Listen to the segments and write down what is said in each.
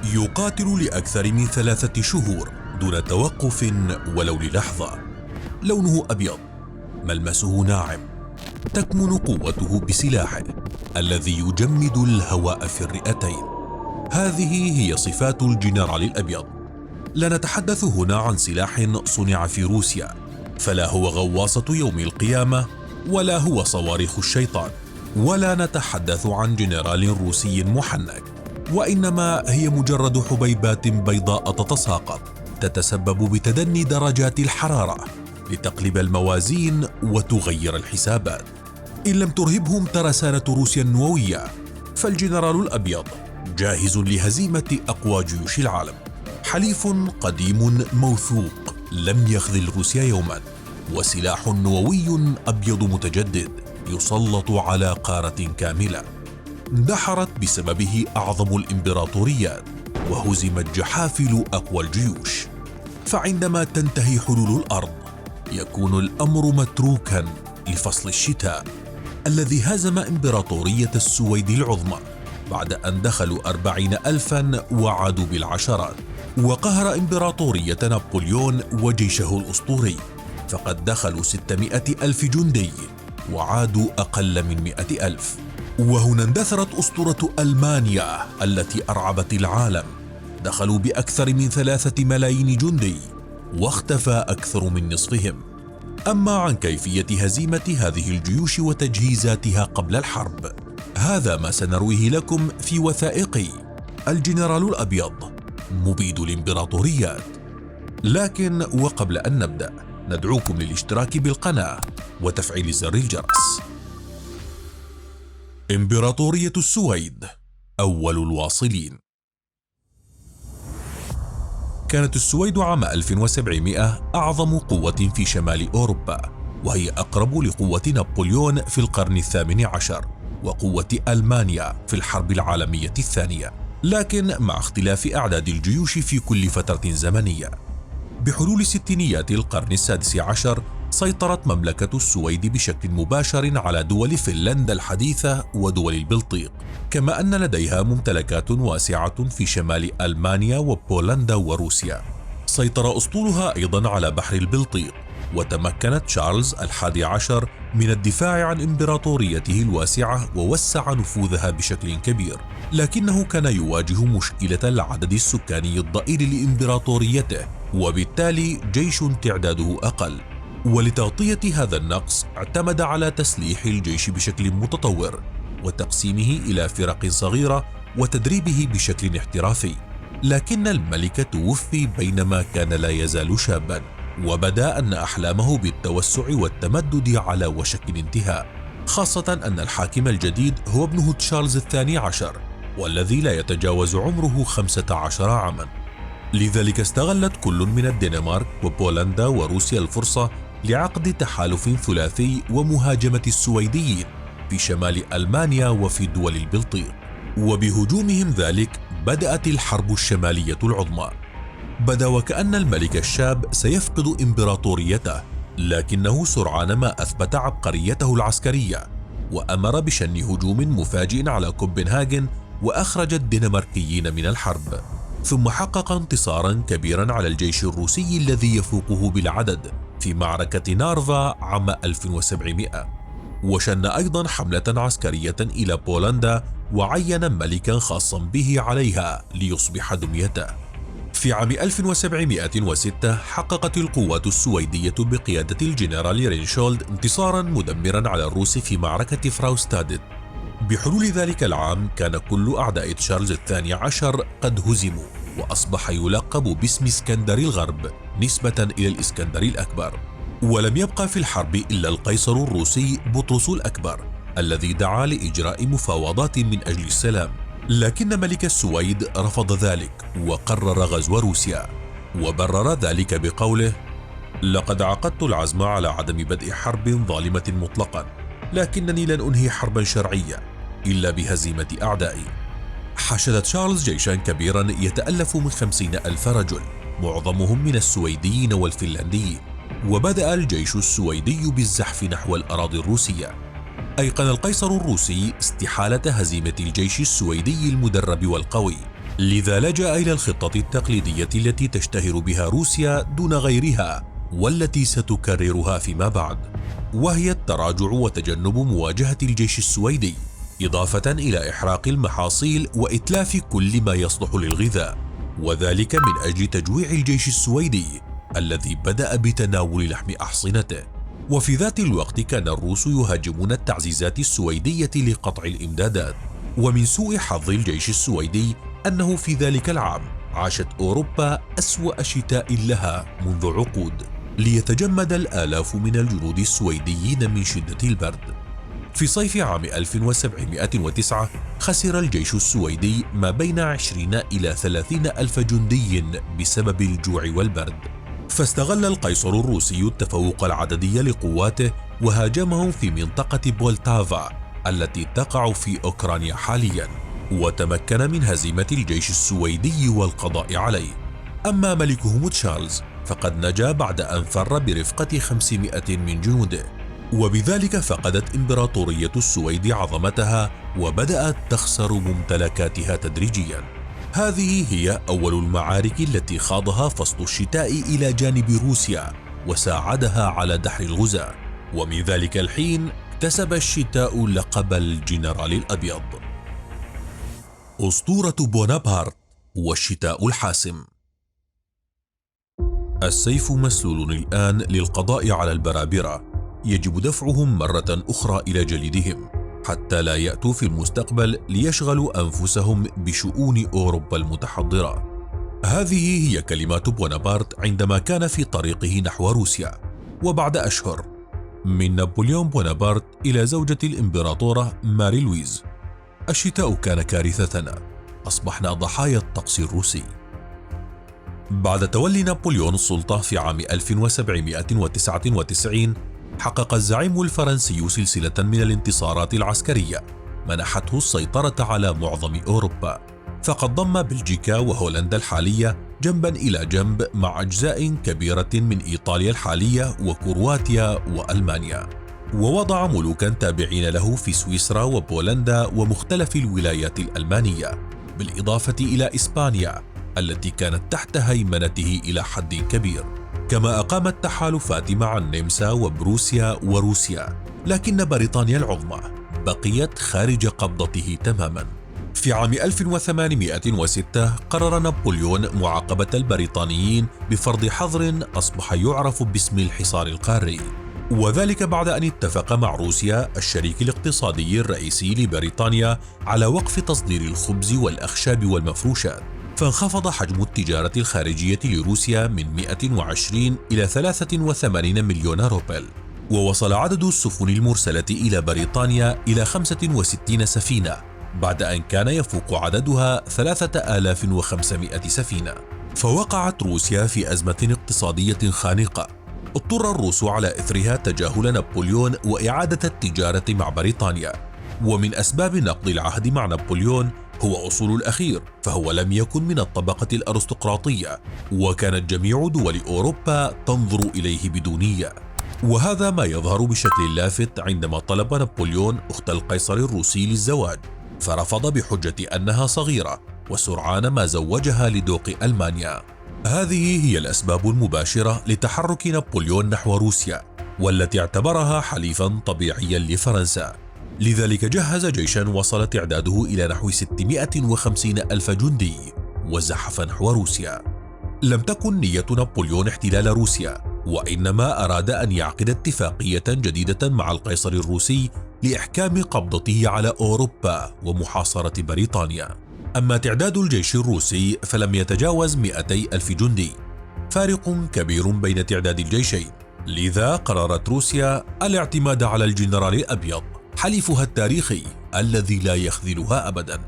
يقاتل لأكثر من 3 شهور دون توقف ولو للحظة. لونه أبيض، ملمسه ناعم، تكمن قوته بسلاحه الذي يجمد الهواء في الرئتين. هذه هي صفات الجنرال الأبيض. لا نتحدث هنا عن سلاح صنع في روسيا، فلا هو غواصة يوم القيامة ولا هو صواريخ الشيطان، ولا نتحدث عن جنرال روسي محنك، وإنما هي مجرد حبيبات بيضاء تتساقط تتسبب بتدني درجات الحرارة لتقلب الموازين وتغير الحسابات. إن لم ترهبهم ترسانة روسيا النووية، فالجنرال الأبيض جاهز لهزيمة أقوى جيوش العالم. حليف قديم موثوق لم يخذل روسيا يوما، وسلاح نووي أبيض متجدد يسلط على قارة كاملة. اندحرت بسببه أعظم الإمبراطوريات وهزمت جحافل أقوى الجيوش. فعندما تنتهي حلول الأرض يكون الأمر متروكا لفصل الشتاء الذي هزم إمبراطورية السويد العظمى بعد أن دخلوا 40,000 وعادوا بالعشرات، وقهر إمبراطورية نابليون وجيشه الأسطوري، فقد دخلوا 600,000 جندي وعادوا أقل من 100,000. وهنا اندثرت أسطورة ألمانيا التي أرعبت العالم، دخلوا بأكثر من 3 ملايين جندي واختفى أكثر من نصفهم. أما عن كيفية هزيمة هذه الجيوش وتجهيزاتها قبل الحرب، هذا ما سنرويه لكم في وثائقي الجنرال الأبيض مبيد الإمبراطوريات. لكن وقبل أن نبدأ ندعوكم للاشتراك بالقناة وتفعيل زر الجرس. إمبراطورية السويد أول الواصلين. كانت السويد عام 1700 أعظم قوة في شمال أوروبا، وهي أقرب لقوة نابليون في القرن ال18 وقوة ألمانيا في الحرب العالمية الثانية، لكن مع اختلاف أعداد الجيوش في كل فترة زمنية. بحلول ستينيات القرن ال16 سيطرت مملكة السويد بشكل مباشر على دول فنلندا الحديثة ودول البلطيق، كما أن لديها ممتلكات واسعة في شمال ألمانيا وبولندا وروسيا. سيطر أسطولها أيضا على بحر البلطيق، وتمكن تشارلز ال11 من الدفاع عن إمبراطوريته الواسعة ووسع نفوذها بشكل كبير، لكنه كان يواجه مشكلة العدد السكاني الضئيل لإمبراطوريته، وبالتالي جيش تعداده أقل. ولتغطية هذا النقص اعتمد على تسليح الجيش بشكل متطور وتقسيمه إلى فرق صغيرة وتدريبه بشكل احترافي. لكن الملك توفي بينما كان لا يزال شابا، وبدا أن أحلامه بالتوسع والتمدد على وشك الانتهاء، خاصة أن الحاكم الجديد هو ابنه تشارلز ال12 والذي لا يتجاوز عمره 15 عاما. لذلك استغلت كل من الدنمارك وبولندا وروسيا الفرصة لعقد تحالف ثلاثي ومهاجمة السويديين في شمال ألمانيا وفي دول البلطيق. وبهجومهم ذلك بدأت الحرب الشمالية العظمى. بدا وكأن الملك الشاب سيفقد إمبراطوريته، لكنه سرعان ما أثبت عبقريته العسكرية وأمر بشن هجوم مفاجئ على كوبنهاجن وأخرج الدنماركيين من الحرب، ثم حقق انتصارا كبيرا على الجيش الروسي الذي يفوقه بالعدد في معركة نارفا عام 1700. وشن أيضا حملة عسكرية إلى بولندا وعين ملكا خاصا به عليها ليصبح دميته. في عام 1706 حققت القوات السويدية بقيادة الجنرال رينشولد انتصارا مدمرا على الروس في معركة فراوستادت. بحلول ذلك العام كان كل أعداء تشارلز ال12 قد هزموا، وأصبح يلقب باسم اسكندر الغرب نسبة إلى الإسكندر الأكبر. ولم يبقى في الحرب إلا القيصر الروسي بطرس الأكبر الذي دعا لإجراء مفاوضات من أجل السلام، لكن ملك السويد رفض ذلك وقرر غزو روسيا، وبرر ذلك بقوله: لقد عقدت العزم على عدم بدء حرب ظالمة مطلقا، لكنني لن أنهي حربا شرعية إلا بهزيمة أعدائي. حشد تشارلز جيشا كبيرا يتألف من 50,000 رجل، معظمهم من السويديين والفنلنديين، وبدأ الجيش السويدي بالزحف نحو الأراضي الروسية. أيقن القيصر الروسي استحالة هزيمة الجيش السويدي المدرب والقوي، لذا لجأ إلى الخطة التقليدية التي تشتهر بها روسيا دون غيرها والتي ستكررها فيما بعد، وهي التراجع وتجنب مواجهة الجيش السويدي، إضافة إلى إحراق المحاصيل وإتلاف كل ما يصلح للغذاء، وذلك من أجل تجويع الجيش السويدي الذي بدأ بتناول لحم أحصنته. وفي ذات الوقت كان الروس يهاجمون التعزيزات السويدية لقطع الإمدادات. ومن سوء حظ الجيش السويدي أنه في ذلك العام عاشت أوروبا أسوأ شتاء لها منذ عقود، ليتجمد الآلاف من الجنود السويديين من شدة البرد. في صيف عام 1709 خسر الجيش السويدي ما بين 20 إلى 30 ألف جندي بسبب الجوع والبرد، فاستغل القيصر الروسي التفوق العددي لقواته وهاجمهم في منطقة بولتافا التي تقع في أوكرانيا حاليا، وتمكن من هزيمة الجيش السويدي والقضاء عليه. أما ملكهم تشارلز فقد نجا بعد أن فر برفقة 500 من جنوده، وبذلك فقدت إمبراطورية السويد عظمتها وبدأت تخسر ممتلكاتها تدريجيا. هذه هي أول المعارك التي خاضها فصل الشتاء إلى جانب روسيا وساعدها على دحر الغزاة، ومن ذلك الحين اكتسب الشتاء لقب الجنرال الأبيض. أسطورة بونابرت والشتاء الحاسم. السيف مسلول الآن للقضاء على البرابرة، يجب دفعهم مرة أخرى إلى جليدهم حتى لا يأتوا في المستقبل ليشغلوا أنفسهم بشؤون أوروبا المتحضرة. هذه هي كلمات بونابرت عندما كان في طريقه نحو روسيا. وبعد أشهر من نابليون بونابرت إلى زوجة الإمبراطورة ماري لويز: الشتاء كان كارثتنا، أصبحنا ضحايا الطقس الروسي. بعد تولي نابليون السلطة في عام 1799 حقق الزعيم الفرنسي سلسلة من الانتصارات العسكرية منحته السيطرة على معظم أوروبا، فقد ضم بلجيكا وهولندا الحالية جنبا إلى جنب مع أجزاء كبيرة من إيطاليا الحالية وكرواتيا وألمانيا، ووضع ملوكا تابعين له في سويسرا وبولندا ومختلف الولايات الألمانية، بالإضافة إلى إسبانيا التي كانت تحت هيمنته إلى حد كبير. كما أقام التحالفات مع النمسا وبروسيا وروسيا، لكن بريطانيا العظمى بقيت خارج قبضته تماما. في عام 1806 قرر نابليون معاقبة البريطانيين بفرض حظر أصبح يعرف باسم الحصار القاري، وذلك بعد أن اتفق مع روسيا الشريك الاقتصادي الرئيسي لبريطانيا على وقف تصدير الخبز والأخشاب والمفروشات، فانخفض حجم التجارة الخارجية لروسيا من 120 إلى 83 مليون روبل، ووصل عدد السفن المرسلة إلى بريطانيا إلى 65 سفينة بعد أن كان يفوق عددها 3500 سفينة. فوقعت روسيا في أزمة اقتصادية خانقة، اضطر الروس على إثرها تجاهل نابليون وإعادة التجارة مع بريطانيا. ومن أسباب نقض العهد مع نابليون هو أصول الأخير، فهو لم يكن من الطبقة الأرستقراطية، وكانت جميع دول أوروبا تنظر إليه بدونية. وهذا ما يظهر بشكل لافت عندما طلب نابليون أخت القيصر الروسي للزواج، فرفض بحجة أنها صغيرة، وسرعان ما زوجها لدوق ألمانيا. هذه هي الأسباب المباشرة لتحرك نابليون نحو روسيا، والتي اعتبرها حليفا طبيعيا لفرنسا. لذلك جهز جيشا وصل تعداده إلى نحو 650 ألف جندي وزحف نحو روسيا. لم تكن نية نابليون احتلال روسيا، وإنما أراد أن يعقد اتفاقية جديدة مع القيصر الروسي لإحكام قبضته على أوروبا ومحاصرة بريطانيا. أما تعداد الجيش الروسي فلم يتجاوز 200 ألف جندي، فارق كبير بين تعداد الجيشين. لذا قررت روسيا الاعتماد على الجنرال الأبيض، حليفها التاريخي الذي لا يخذلها أبدا.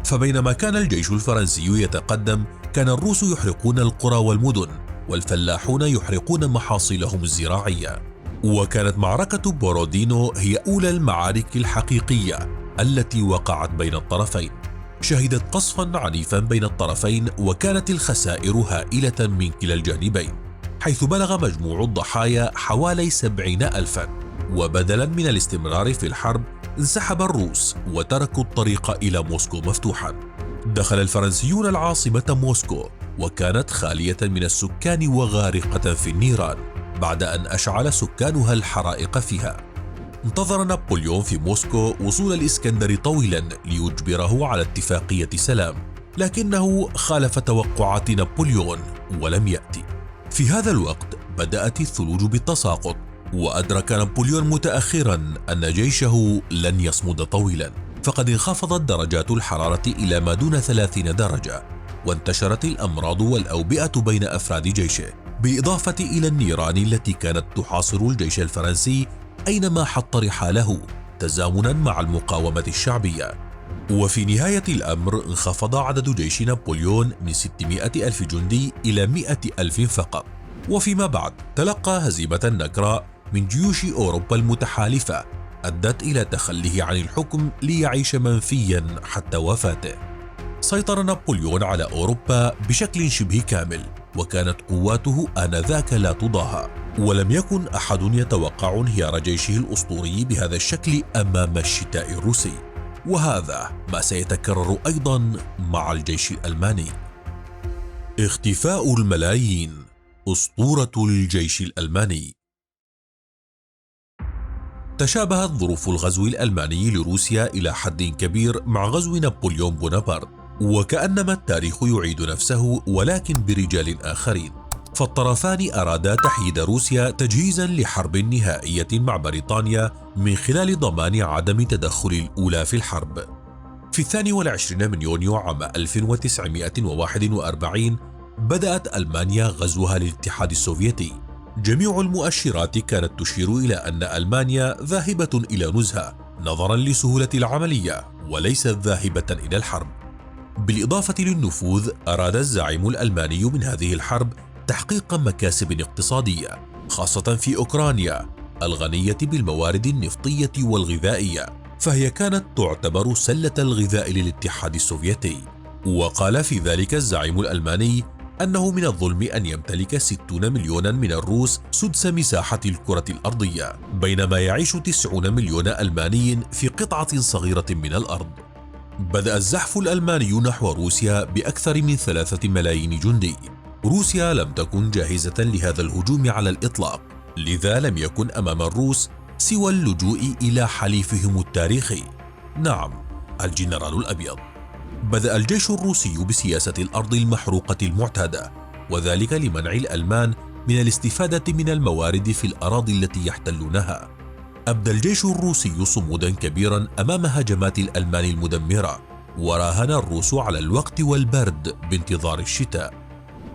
فبينما كان الجيش الفرنسي يتقدم، كان الروس يحرقون القرى والمدن، والفلاحون يحرقون محاصيلهم الزراعية. وكانت معركة بورودينو هي أولى المعارك الحقيقية التي وقعت بين الطرفين، شهدت قصفا عنيفا بين الطرفين، وكانت الخسائر هائلة من كلا الجانبين، حيث بلغ مجموع الضحايا حوالي 70 ألفا. وبدلا من الاستمرار في الحرب انسحب الروس وتركوا الطريق إلى موسكو مفتوحا. دخل الفرنسيون العاصمة موسكو وكانت خالية من السكان وغارقة في النيران بعد أن أشعل سكانها الحرائق فيها. انتظر نابليون في موسكو وصول الإسكندر طويلا ليجبره على اتفاقية سلام، لكنه خالف توقعات نابليون ولم يأتي. في هذا الوقت بدأت الثلوج بالتساقط، وأدرك نابليون متأخرا أن جيشه لن يصمد طويلا، فقد انخفضت درجات الحرارة إلى ما دون 30 درجة، وانتشرت الأمراض والأوبئة بين أفراد جيشه، بالإضافة إلى النيران التي كانت تحاصر الجيش الفرنسي أينما حط رحاله تزامنا مع المقاومة الشعبية. وفي نهاية الأمر انخفض عدد جيش نابليون من 600 ألف جندي إلى 100 ألف فقط، وفيما بعد تلقى هزيمة نكراء من جيوش أوروبا المتحالفة أدت إلى تخليه عن الحكم ليعيش منفيا حتى وفاته. سيطر نابليون على أوروبا بشكل شبه كامل، وكانت قواته آنذاك لا تضاهى، ولم يكن أحد يتوقع انهيار جيشه الأسطوري بهذا الشكل أمام الشتاء الروسي، وهذا ما سيتكرر أيضا مع الجيش الألماني. اختفاء الملايين، أسطورة الجيش الألماني. تشابهت ظروف الغزو الألماني لروسيا إلى حد كبير مع غزو نابليون بونابرت، وكأنما التاريخ يعيد نفسه ولكن برجال آخرين، فالطرفان أرادا تحييد روسيا تجهيزا لحرب نهائية مع بريطانيا من خلال ضمان عدم تدخل الأولى في الحرب. في 22 من يونيو عام 1941 بدأت ألمانيا غزوها للاتحاد السوفيتي. جميع المؤشرات كانت تشير إلى أن ألمانيا ذاهبة إلى نزهة نظرا لسهولة العملية وليست ذاهبة إلى الحرب. بالإضافة للنفوذ، أراد الزعيم الألماني من هذه الحرب تحقيق مكاسب اقتصادية، خاصة في أوكرانيا الغنية بالموارد النفطية والغذائية، فهي كانت تعتبر سلة الغذاء للاتحاد السوفيتي. وقال في ذلك الزعيم الألماني أنه من الظلم أن يمتلك 60 مليونا من الروس سدس مساحة الكرة الأرضية، بينما يعيش 90 مليون ألماني في قطعة صغيرة من الأرض. بدأ الزحف الألماني نحو روسيا بأكثر من 3 ملايين جندي. روسيا لم تكن جاهزة لهذا الهجوم على الإطلاق، لذا لم يكن أمام الروس سوى اللجوء إلى حليفهم التاريخي، نعم، الجنرال الأبيض. بدأ الجيش الروسي بسياسة الأرض المحروقة المعتادة، وذلك لمنع الألمان من الاستفادة من الموارد في الأراضي التي يحتلونها. أبدى الجيش الروسي صمودا كبيرا أمام هجمات الألمان المدمرة، وراهن الروس على الوقت والبرد بانتظار الشتاء.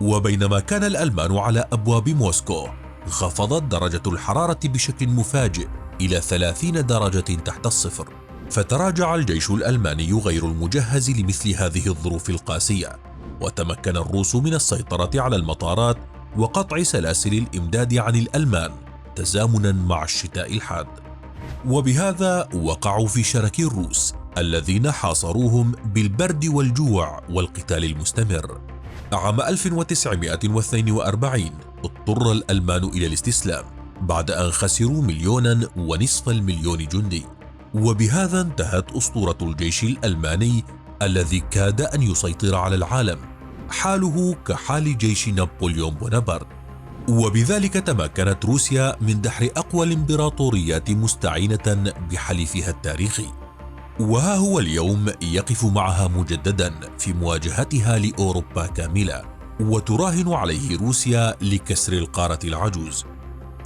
وبينما كان الألمان على أبواب موسكو، انخفضت درجة الحرارة بشكل مفاجئ إلى 30 درجة تحت الصفر، فتراجع الجيش الألماني غير المجهز لمثل هذه الظروف القاسية، وتمكن الروس من السيطرة على المطارات وقطع سلاسل الإمداد عن الألمان تزامنا مع الشتاء الحاد. وبهذا وقعوا في شرك الروس الذين حاصروهم بالبرد والجوع والقتال المستمر. عام 1942 اضطر الألمان إلى الاستسلام بعد أن خسروا 1.5 مليون جندي، وبهذا انتهت أسطورة الجيش الألماني الذي كاد أن يسيطر على العالم، حاله كحال جيش نابليون بونابرت. وبذلك تمكنت روسيا من دحر أقوى الإمبراطوريات مستعينة بحليفها التاريخي، وها هو اليوم يقف معها مجددا في مواجهتها لأوروبا كاملة، وتراهن عليه روسيا لكسر القارة العجوز.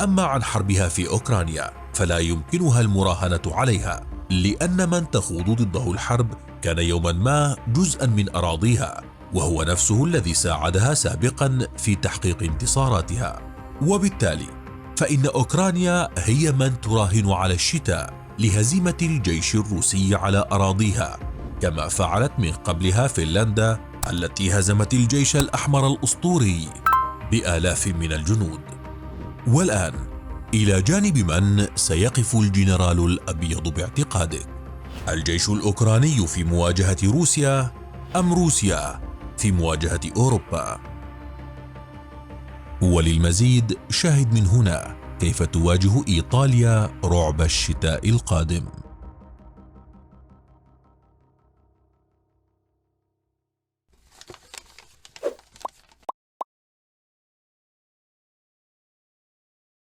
أما عن حربها في أوكرانيا فلا يمكنها المراهنة عليها، لأن من تخوض ضده الحرب كان يوما ما جزءا من أراضيها، وهو نفسه الذي ساعدها سابقا في تحقيق انتصاراتها. وبالتالي فإن أوكرانيا هي من تراهن على الشتاء لهزيمة الجيش الروسي على أراضيها، كما فعلت من قبلها فنلندا التي هزمت الجيش الأحمر الأسطوري بآلاف من الجنود. والآن إلى جانب من سيقف الجنرال الأبيض باعتقادك؟ الجيش الأوكراني في مواجهة روسيا أم روسيا في مواجهة أوروبا؟ وللمزيد شاهد من هنا كيف تواجه إيطاليا رعب الشتاء القادم.